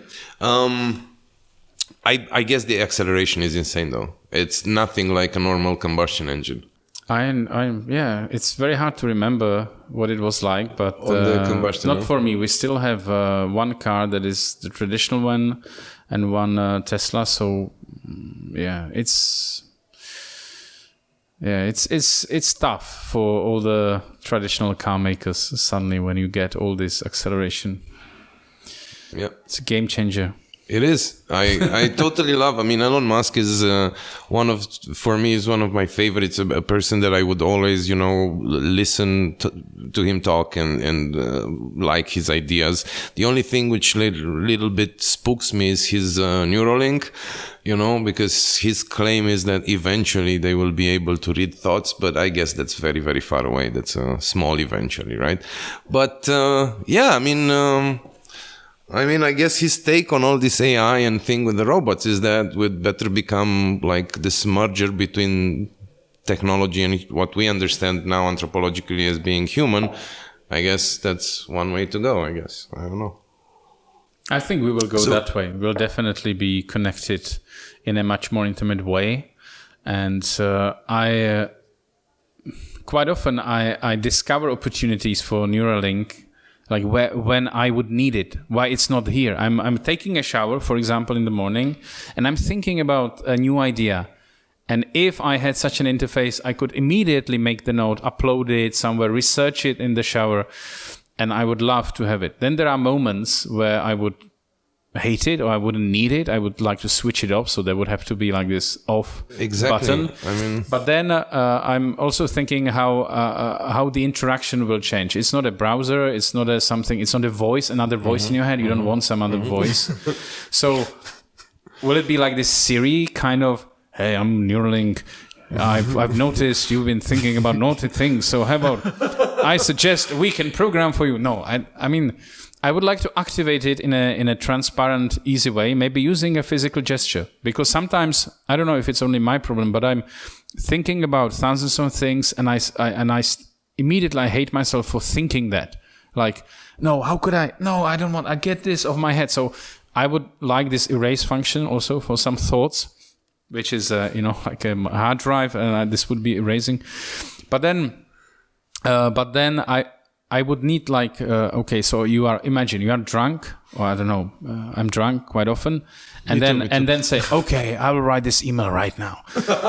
I guess the acceleration is insane, though. It's nothing like a normal combustion engine. Yeah, it's very hard to remember what it was like, but the combustion, not for me. We still have one car that is the traditional one and one Tesla. So it's tough for all the traditional car makers suddenly when you get all this acceleration. Yeah, it's a game changer. It is. I totally love. I mean, Elon Musk is one of my favorites. A person that I would always, listen to him talk and like his ideas. The only thing which little bit spooks me is his Neuralink. Because his claim is that eventually they will be able to read thoughts, but I guess that's very, very far away. That's a small eventually, right? But I guess his take on all this AI and thing with the robots is that we'd better become like this merger between technology and what we understand now anthropologically as being human. I guess that's one way to go, I guess. I don't know. I think we will go that way. We'll definitely be connected in a much more intimate way. And quite often I discover opportunities for Neuralink, like when I would need it, why it's not here. I'm taking a shower, for example, in the morning, and I'm thinking about a new idea. And if I had such an interface, I could immediately make the note, upload it somewhere, research it in the shower, and I would love to have it. Then there are moments where I would hate it or I wouldn't need it. I would like to switch it off, so there would have to be like this off button. But then I'm also thinking how the interaction will change. It's not a browser. It's not a voice, another voice in your head. You don't want some other voice. So will it be like this Siri kind of, hey, I'm Neuralink. I've noticed you've been thinking about naughty things. So how about I suggest we can program for you? No, I mean, I would like to activate it in a transparent, easy way, maybe using a physical gesture. Because sometimes, I don't know if it's only my problem, but I'm thinking about thousands of things and I immediately hate myself for thinking that. Like, no, how could I? No, I don't want, I get this off my head. So I would like this erase function also for some thoughts, which is, like a hard drive, and this would be erasing. But then I would need like, okay, so imagine you are drunk, or I don't know, I'm drunk quite often, and then say, okay, I will write this email right now.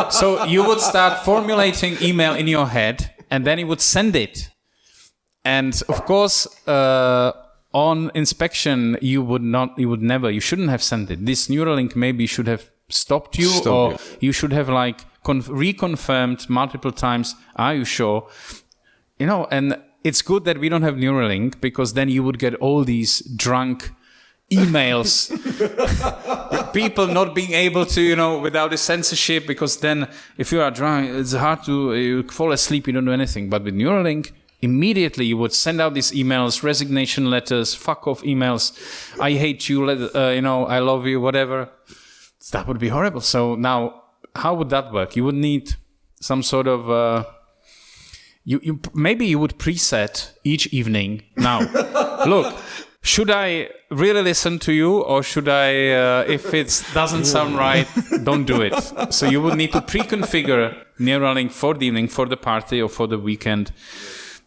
So you would start formulating email in your head, and then you would send it. And of course, on inspection, you you shouldn't have sent it. This Neuralink maybe should have stopped you, you should have like reconfirmed multiple times, are you sure? And it's good that we don't have Neuralink, because then you would get all these drunk emails, people not being able to, without a censorship, because then if you are drunk, it's hard to you fall asleep, you don't do anything. But with Neuralink, immediately you would send out these emails, resignation letters, fuck off emails, I hate you, I love you, whatever. That would be horrible. So now, how would that work? You would need some sort of... Maybe you would preset each evening. Now, look, should I really listen to you, or should I, if it doesn't sound right, don't do it. So you would need to pre-configure Neuralink for the evening, for the party, or for the weekend.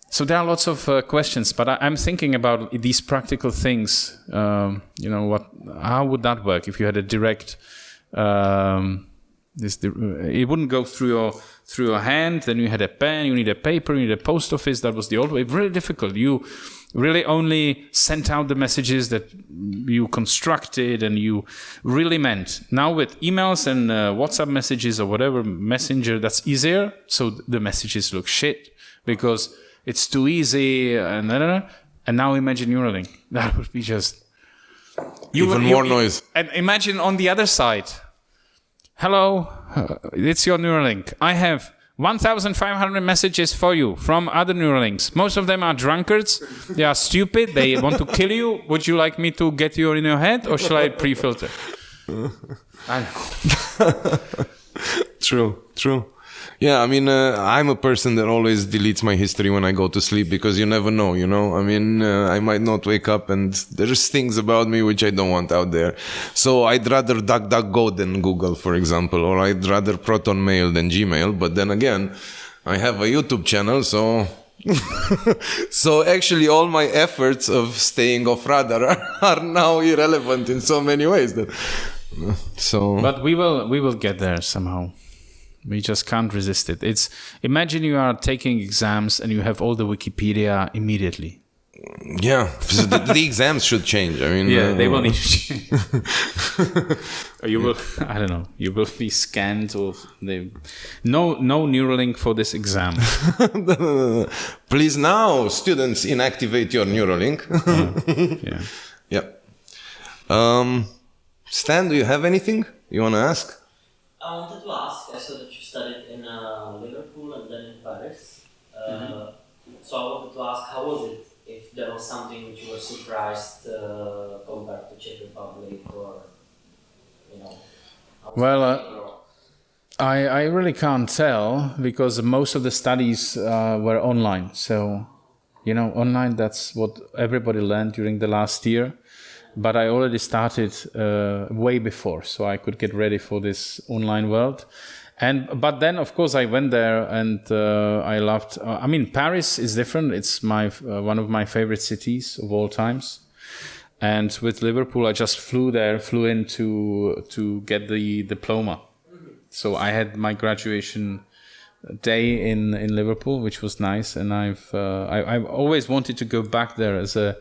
So there are lots of questions, but I'm thinking about these practical things. How would that work if you had a direct? It wouldn't go through your hand. Then you had a pen, you need a paper, you need a post office. That was the old way. Really difficult. You really only sent out the messages that you constructed and you really meant. Now with emails and WhatsApp messages or whatever messenger, that's easier. So the messages look shit because it's too easy. And And now imagine Neuralink. That would be just... Even more noise. And imagine on the other side. Hello, it's your Neuralink. I have 1,500 messages for you from other Neuralinks. Most of them are drunkards. They are stupid. They want to kill you. Would you like me to get you in your head, or shall I pre-filter? I don't know. True. Yeah, I mean, I'm a person that always deletes my history when I go to sleep because you never know, you know? I mean, I might not wake up and there's things about me which I don't want out there. So I'd rather DuckDuckGo than Google, for example, or I'd rather Proton Mail than Gmail. But then again, I have a YouTube channel, so... So actually all my efforts of staying off radar are now irrelevant in so many ways. But we will get there somehow. We just can't resist it. Imagine you are taking exams and you have all the Wikipedia immediately. Yeah, so the exams should change. I mean, they will need to change. You will, I don't know. You will be scanned, or no Neuralink for this exam. Please now, students, inactivate your Neuralink. Yeah. Stan, do you have anything you want to ask? I wanted to ask, I saw that you studied in Liverpool and then in Paris. So I wanted to ask, how was it? If there was something which you were surprised compared to Czech Republic, or, you know? Well, I really can't tell because most of the studies were online. So, you know, online, that's what everybody learned during the last year. But I already started way before, so I could get ready for this online world. But then, of course, I went there and I loved. I mean, Paris is different. It's one of my favorite cities of all times. And with Liverpool, I just flew in to get the diploma. So I had my graduation day in Liverpool, which was nice. And I've always wanted to go back there as a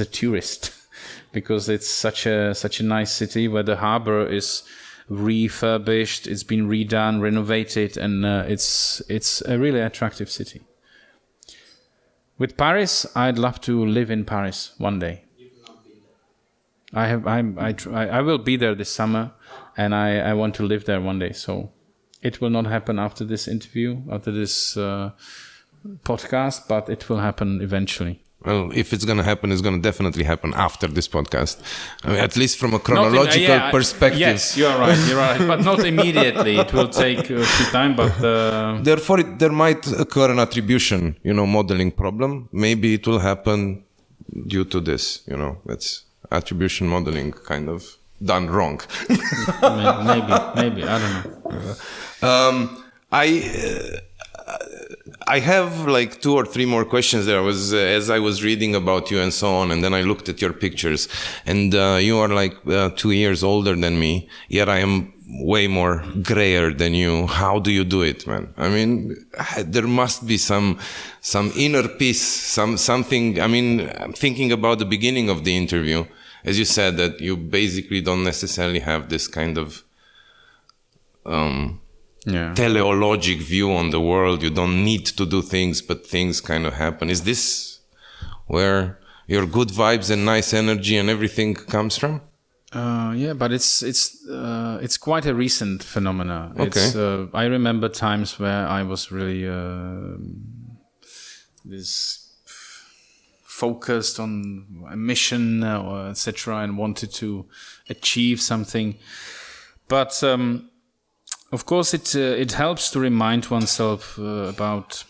tourist. Because it's such a nice city where the harbor is refurbished, it's been redone, renovated, and it's a really attractive city. With Paris, I'd love to live in Paris one day. You've not been there. I will be there this summer, and I want to live there one day. So it will not happen after this interview, after this podcast, but it will happen eventually. Well, if it's going to happen, it's going to definitely happen after this podcast. I mean, at least from a chronological perspective. Yes, you're right. But not immediately. It will take a few time, but... Therefore, there might occur an attribution, modeling problem. Maybe it will happen due to this, That's attribution modeling kind of done wrong. Maybe. I don't know. I have like 2 or 3 more questions there. As I was reading about you and so on, and then I looked at your pictures, and you are like 2 years older than me, yet I am way more grayer than you. How do you do it, man? I mean, there must be some inner peace, something. I mean, I'm thinking about the beginning of the interview, as you said that you basically don't necessarily have this kind of teleologic view on the world. You don't need to do things, but things kind of happen. Is this where your good vibes and nice energy and everything comes from? But it's quite a recent phenomena. Okay. I remember times where I was really this focused on a mission or etc. and wanted to achieve something, but of course, it helps to remind oneself about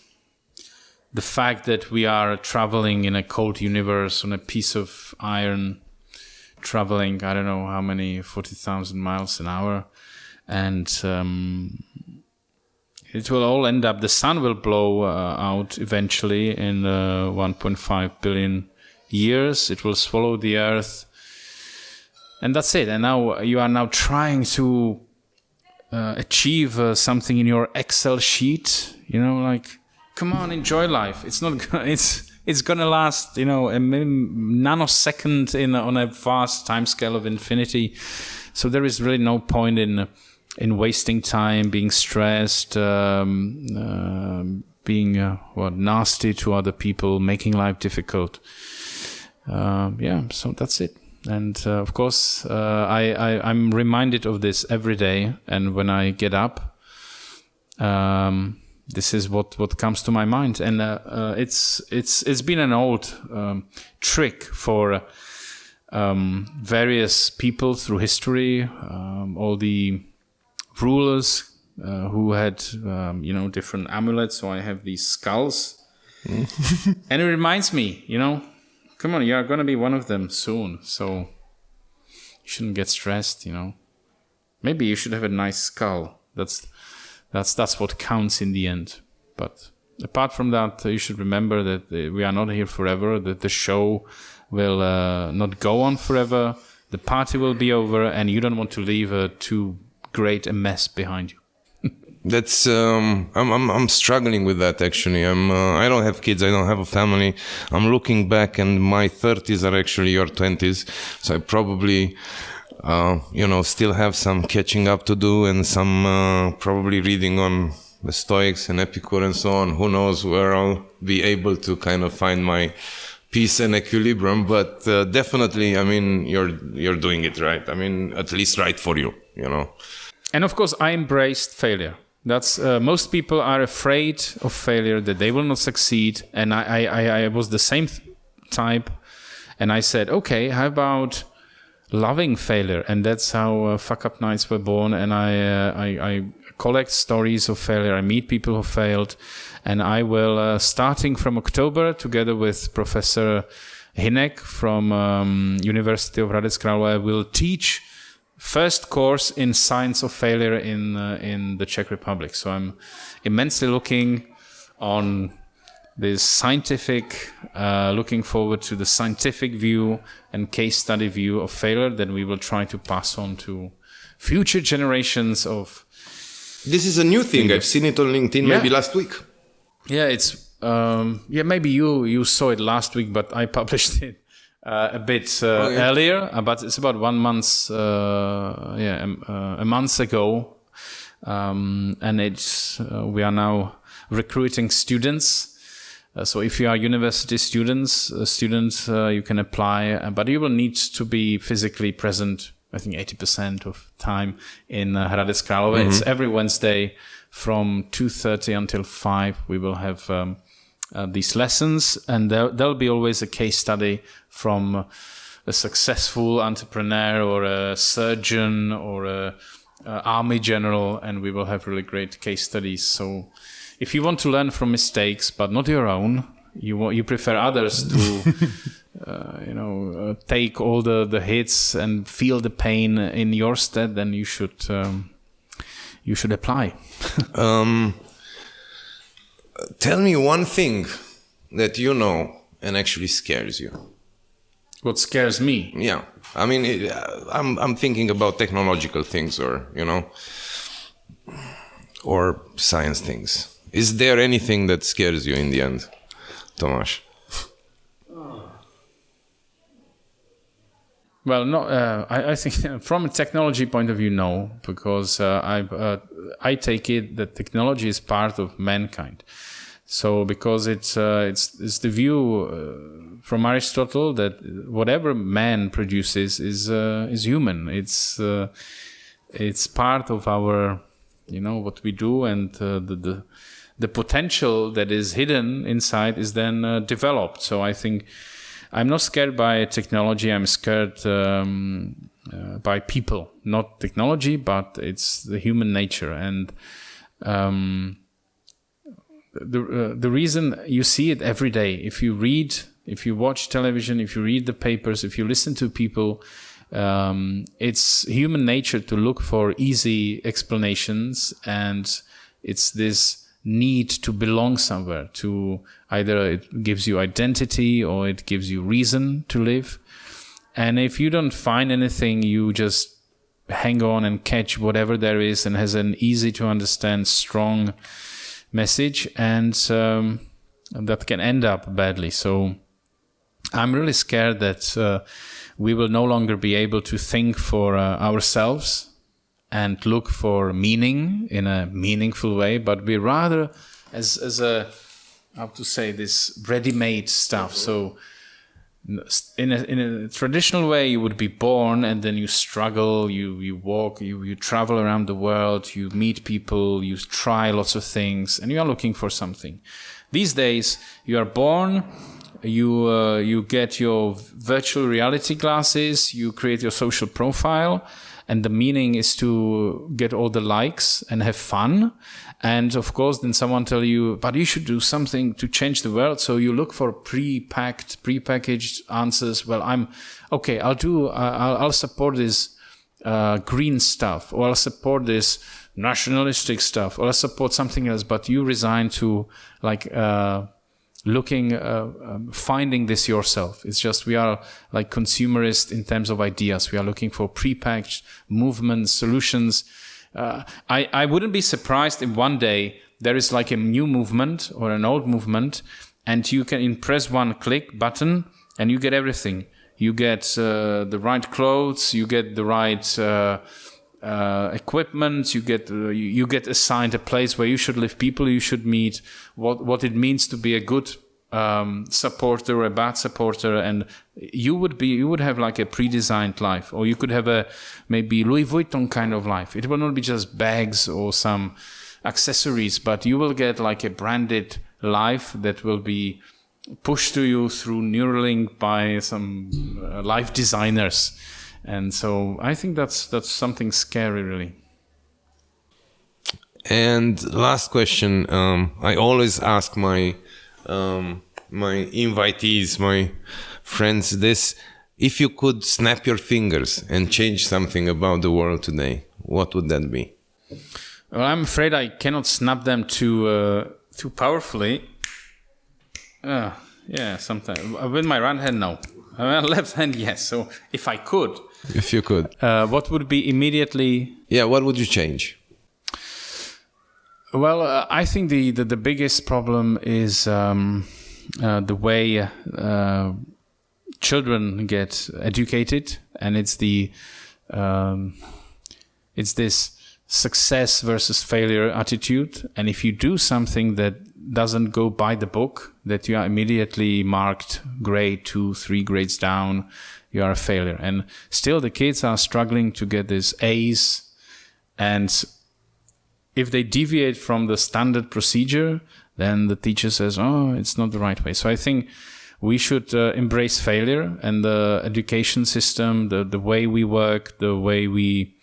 the fact that we are traveling in a cold universe on a piece of iron, traveling, I don't know how many, 40,000 miles an hour. And it will all end up, the sun will blow out eventually in 1.5 billion years. It will swallow the earth. And that's it. And now you are now trying to achieve something in your Excel sheet, like, come on, enjoy life. It's not gonna, it's gonna last, a nanosecond on a vast time scale of infinity. So there is really no point in wasting time, being stressed, being nasty to other people, making life difficult. So that's it. And of course, I'm reminded of this every day. And when I get up, this is what comes to my mind. And it's been an old trick for various people through history, all the rulers who had different amulets. So I have these skulls, and it reminds me, come on, you are going to be one of them soon, so you shouldn't get stressed. Maybe you should have a nice skull. That's what counts in the end. But apart from that, you should remember that we are not here forever. That the show will not go on forever. The party will be over, and you don't want to leave too great a mess behind you. That's I'm struggling with that actually. I don't have kids. I don't have a family. I'm looking back, and my 30s are actually your 20s. So I probably, still have some catching up to do, and some probably reading on the Stoics and Epicure and so on. Who knows where I'll be able to kind of find my peace and equilibrium. But definitely, I mean, you're doing it right. I mean, at least right for you. And of course, I embraced failure. That's most people are afraid of failure, that they will not succeed. And I was the same type. And I said, okay, how about loving failure? And that's how Fuck Up Nights were born. And I collect stories of failure. I meet people who failed. And I will, starting from October, together with Professor Hinek from University of Hradec Králové, will teach first course in science of failure in the Czech Republic. So I'm immensely looking on this scientific, looking forward to the scientific view and case study view of failure that we will try to pass on to future generations of. This is a new thing. I've seen it on LinkedIn maybe last week. Yeah, it's maybe you saw it last week, but I published it a bit earlier, but it's about 1 month, a month ago, and it's we are now recruiting students. So if you are university student, you can apply, but you will need to be physically present. I think 80% of time in Hradec Králové. Mm-hmm. It's every Wednesday from 2:30 until 5. We will have these lessons, and there'll be always a case study from a successful entrepreneur or a surgeon or a army general, and we will have really great case studies. So if you want to learn from mistakes, but not your own, you prefer others to take all the hits and feel the pain in your stead, then you should apply. Tell me one thing that you know and actually scares you. What scares me? Yeah, I mean, I'm thinking about technological things, or science things. Is there anything that scares you in the end, Tomás? Well, no. I think from a technology point of view, no, because I take it that technology is part of mankind. So because it's the view from Aristotle that whatever man produces is human. It's part of our what we do, and the potential that is hidden inside is then developed. So I think I'm not scared by technology. I'm scared by people, not technology, but it's the human nature. And the reason you see it every day, if you read, if you watch television, if you read the papers, if you listen to people, it's human nature to look for easy explanations, and it's this need to belong somewhere, to either it gives you identity or it gives you reason to live. And if you don't find anything, you just hang on and catch whatever there is and has an easy to understand, strong message, and that can end up badly. So I'm really scared that we will no longer be able to think for ourselves and look for meaning in a meaningful way, but we rather as a, how to say this, ready-made stuff. So in a traditional way, you would be born and then you struggle, you walk, you travel around the world, you meet people, you try lots of things, and you are looking for something. These days, you are born, you get your virtual reality glasses, you create your social profile, and the meaning is to get all the likes and have fun. And of course, then someone tell you, but you should do something to change the world. So you look for prepackaged answers. Well, I'll support this green stuff, or I'll support this nationalistic stuff, or I'll support something else. But you resign to finding this yourself. It's just we are like consumerist in terms of ideas. We are looking for prepackaged movements, solutions. I wouldn't be surprised if one day there is like a new movement or an old movement, and you can press one click button and you get everything. You get the right clothes, you get the right equipment, you get assigned a place where you should live, people you should meet, what it means to be a good supporter or a bad supporter, and you would have like a pre-designed life, or you could have a maybe Louis Vuitton kind of life. It will not be just bags or some accessories, but you will get like a branded life that will be pushed to you through Neuralink by some life designers. And so I think that's something scary, really. And last question, I always ask my invitees, my friends, this: if you could snap your fingers and change something about the world today, what would that be? Well, I'm afraid I cannot snap them too powerfully. Yeah, sometimes with my right hand, no. Left hand, yes. So if I could, if you could, what would be immediately? Yeah, what would you change? Well, I think the biggest problem is the way children get educated, and it's this success versus failure attitude. And if you do something that doesn't go by the book, that you are immediately marked grade 2, 3 grades down, you are a failure. And still the kids are struggling to get these A's, and if they deviate from the standard procedure, then the teacher says, oh, it's not the right way. So I think we should embrace failure, and the education system, the way we work, the way we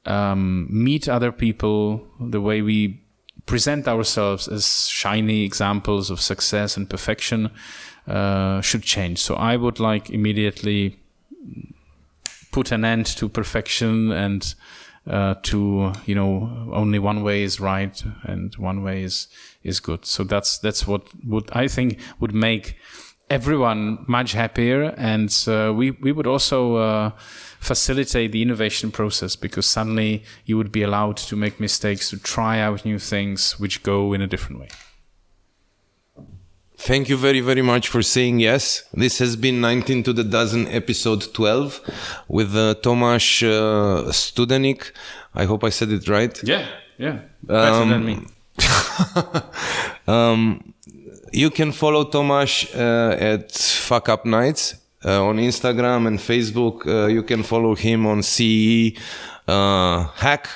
meet other people, the way we present ourselves as shiny examples of success and perfection should change. So I would like immediately put an end to perfection and to only one way is right and one way is good. So that's what would I think would make everyone much happier, and we would also facilitate the innovation process, because suddenly you would be allowed to make mistakes, to try out new things which go in a different way. Thank you very, very much for saying yes. This has been 19 to the dozen, episode 12 with Tomáš STUDENÍK. I hope I said it right. Yeah. Better than me. You can follow Tomáš at Fuck Up Nights on Instagram and Facebook. You can follow him on CE Hack,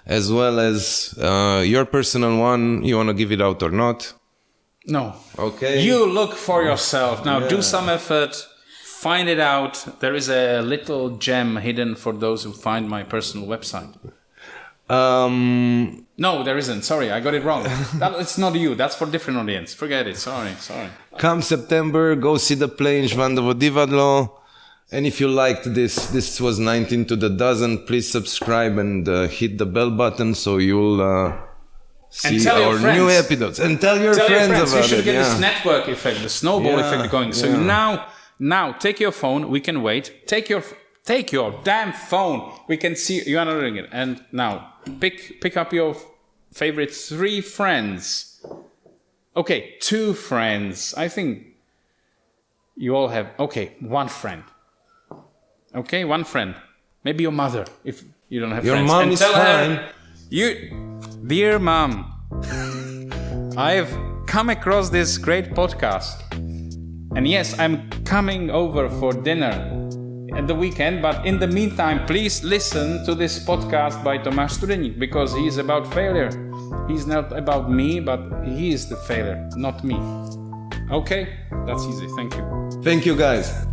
as well as your personal one. You want to give it out or not? No. Okay. You look for yourself. Now do some effort. Find it out. There is a little gem hidden for those who find my personal website. No, there isn't. Sorry, I got it wrong. It's not you. That's for different audience. Forget it. Sorry. Come September, go see the play in Žvandovo divadlo. And if you liked this was 19 to the dozen, please subscribe and hit the bell button so you'll see our new episodes. And tell your friends about it. You should get this network effect, the snowball effect going. So now take your phone. We can wait. Take your damn phone. We can see you are not doing it. And now pick up your favorite 3 friends. Okay, 2 friends. I think you all have. Okay, 1 friend. Okay, 1 friend. Maybe your mother, if you don't have your friends. Your mom and is tell fine. Her, dear mom, I've come across this great podcast. And yes, I'm coming over for dinner at the weekend, but in the meantime, please listen to this podcast by TOMÁŠ STUDENÍK, because he is about failure. He's not about me, but he is the failure, not me. Okay, that's easy. Thank you. Thank you, guys.